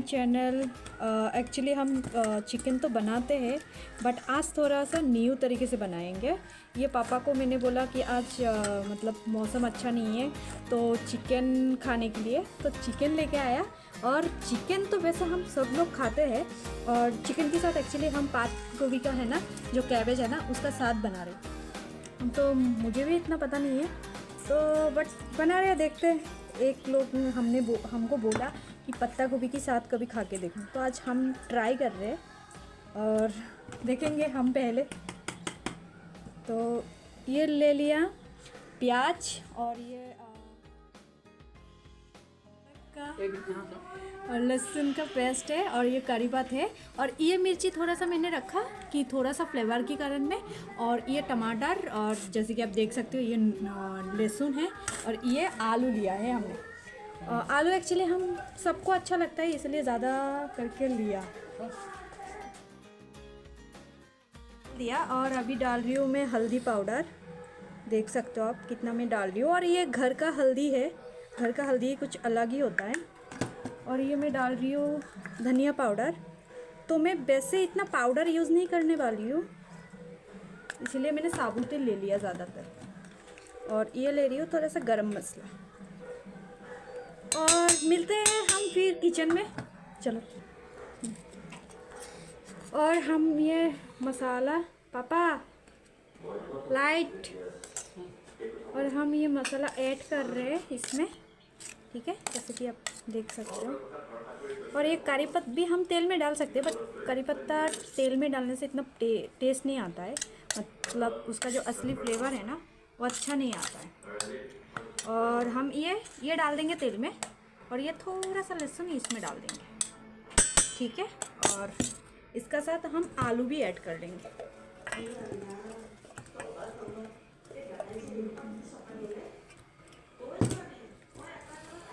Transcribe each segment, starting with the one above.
Channel. Actually हम chicken तो बनाते हैं बट आज थोड़ा सा न्यू तरीके से बनाएंगे। ये पापा को मैंने बोला कि आज मतलब मौसम अच्छा नहीं है तो चिकन खाने के लिए, तो चिकन लेके आया। और चिकन तो वैसे हम सब लोग खाते हैं और चिकन के साथ एक्चुअली हम पात गोभी का है ना, जो कैबेज है ना, उसका साथ बना रहे। तो मुझे भी इतना पता नहीं है तो बट बना रहे, देखते हैं। एक लोग हमको बोला कि पत्ता गोभी के साथ कभी खा के देखो, तो आज हम ट्राई कर रहे हैं और देखेंगे हम पहले। तो ये ले लिया प्याज और ये और लहसुन का पेस्ट है और ये करी पत्ता है और ये मिर्ची थोड़ा सा मैंने रखा कि थोड़ा सा फ्लेवर के कारण में। और ये टमाटर और जैसे कि आप देख सकते हो ये लहसुन है और ये आलू लिया है हमने। आलू एक्चुअली हम सबको अच्छा लगता है इसलिए ज़्यादा करके लिया। और अभी डाल रही हूँ मैं हल्दी पाउडर, देख सकते हो आप कितना मैं डाल रही हूँ। और ये घर का हल्दी है, घर का हल्दी कुछ अलग ही होता है। और ये मैं डाल रही हूँ धनिया पाउडर। तो मैं वैसे इतना पाउडर यूज़ नहीं करने वाली हूँ, इसलिए मैंने साबुत तेल ले लिया ज़्यादातर। और ये ले रही हूँ थोड़ा सा गरम मसाला। और मिलते हैं हम फिर किचन में, चलो। और हम ये मसाला, पापा लाइट, और हम ये मसाला ऐड कर रहे हैं इसमें, ठीक है, जैसे कि आप देख सकते हो। और ये करी पत्ता भी हम तेल में डाल सकते हैं बट करी पत्ता तेल में डालने से इतना टेस्ट नहीं आता है, मतलब उसका जो असली फ्लेवर है ना वो अच्छा नहीं आता है। और हम ये डाल देंगे तेल में और ये थोड़ा सा लहसुन इसमें डाल देंगे, ठीक है। और इसका साथ हम आलू भी ऐड कर देंगे।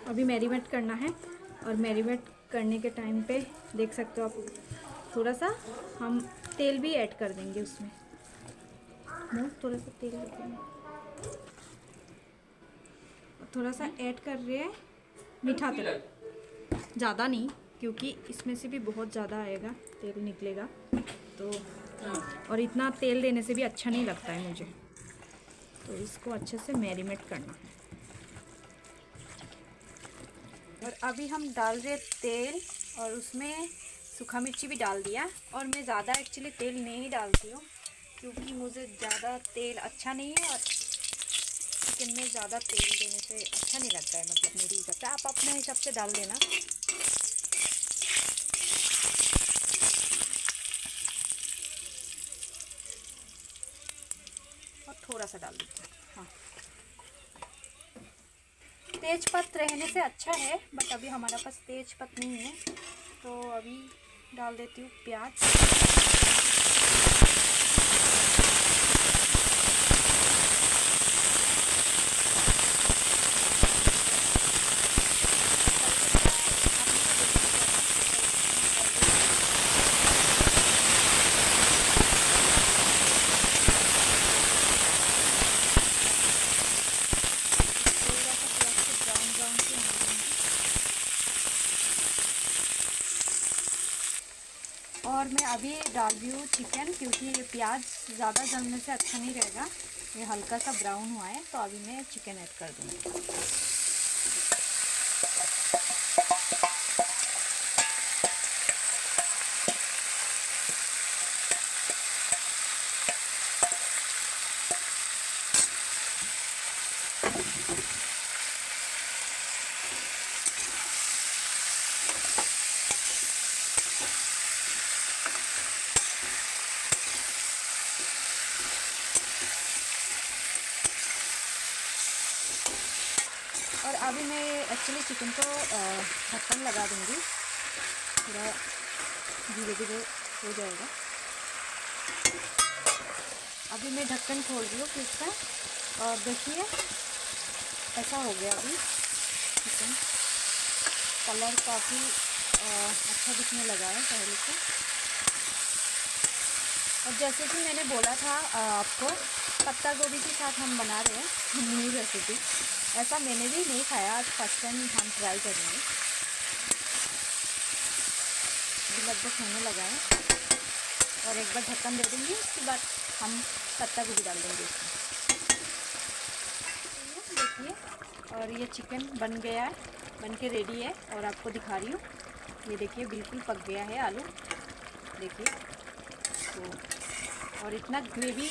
अभी मैरिनेट करना है और मैरिनेट करने के टाइम पे देख सकते हो आप, थोड़ा सा हम तेल भी ऐड कर देंगे उसमें। थोड़ा सा तेल थोड़ा सा ऐड कर रहे हैं, मीठा तेल, ज़्यादा नहीं क्योंकि इसमें से भी बहुत ज़्यादा आएगा, तेल निकलेगा तो। और इतना तेल देने से भी अच्छा नहीं लगता है मुझे, तो इसको अच्छे से मैरिनेट करना है। और अभी हम डाल रहे तेल और उसमें सूखा मिर्ची भी डाल दिया। और मैं ज़्यादा एक्चुअली तेल नहीं डालती हूँ क्योंकि मुझे ज़्यादा तेल अच्छा नहीं है और चिकन में ज़्यादा तेल देने से अच्छा नहीं लगता है, मतलब मेरी हिसाब से। आप अपने हिसाब से डाल देना। और थोड़ा सा डाल दीजिए, हाँ। तेज़पत्ता रहने से अच्छा है बट अभी हमारे पास तेज़पत्ता नहीं है, तो अभी डाल देती हूँ प्याज। और मैं अभी डाल रही हूँ चिकन क्योंकि ये प्याज ज़्यादा जलने से अच्छा नहीं रहेगा। ये हल्का सा ब्राउन हुआ है तो अभी मैं चिकन ऐड कर दूँगी। और अभी मैं एक्चुअली चिकन को ढक्कन लगा दूँगी, थोड़ा धीरे धीरे हो जाएगा। अभी मैं ढक्कन खोल रही हूँ फिर से और देखिए ऐसा हो गया। अभी चिकन कलर काफ़ी अच्छा दिखने लगा है पहले से। और जैसे कि मैंने बोला था आपको, पत्ता गोभी के साथ हम बना रहे हैं न्यू रेसिपी। ऐसा मैंने भी नहीं खाया, आज फर्स्ट टाइम हम ट्राई करेंगे। लगभग होने लगा है और एक बार ढक्कन दे दूँगी, उसके बाद हम पत्ता गोभी डाल देंगे इसमें। देखिए, और ये चिकन बन गया है, बन के रेडी है और आपको दिखा रही हूँ। ये देखिए बिल्कुल पक गया है आलू, देखिए। तो और इतना ग्रेवी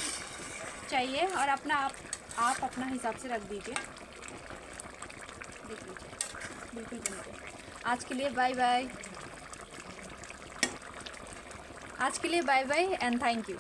चाहिए और आप अपना हिसाब से रख दीजिए। देख लीजिए बिल्कुल बन गया। आज के लिए बाय बाय, आज के लिए bye bye and thank you.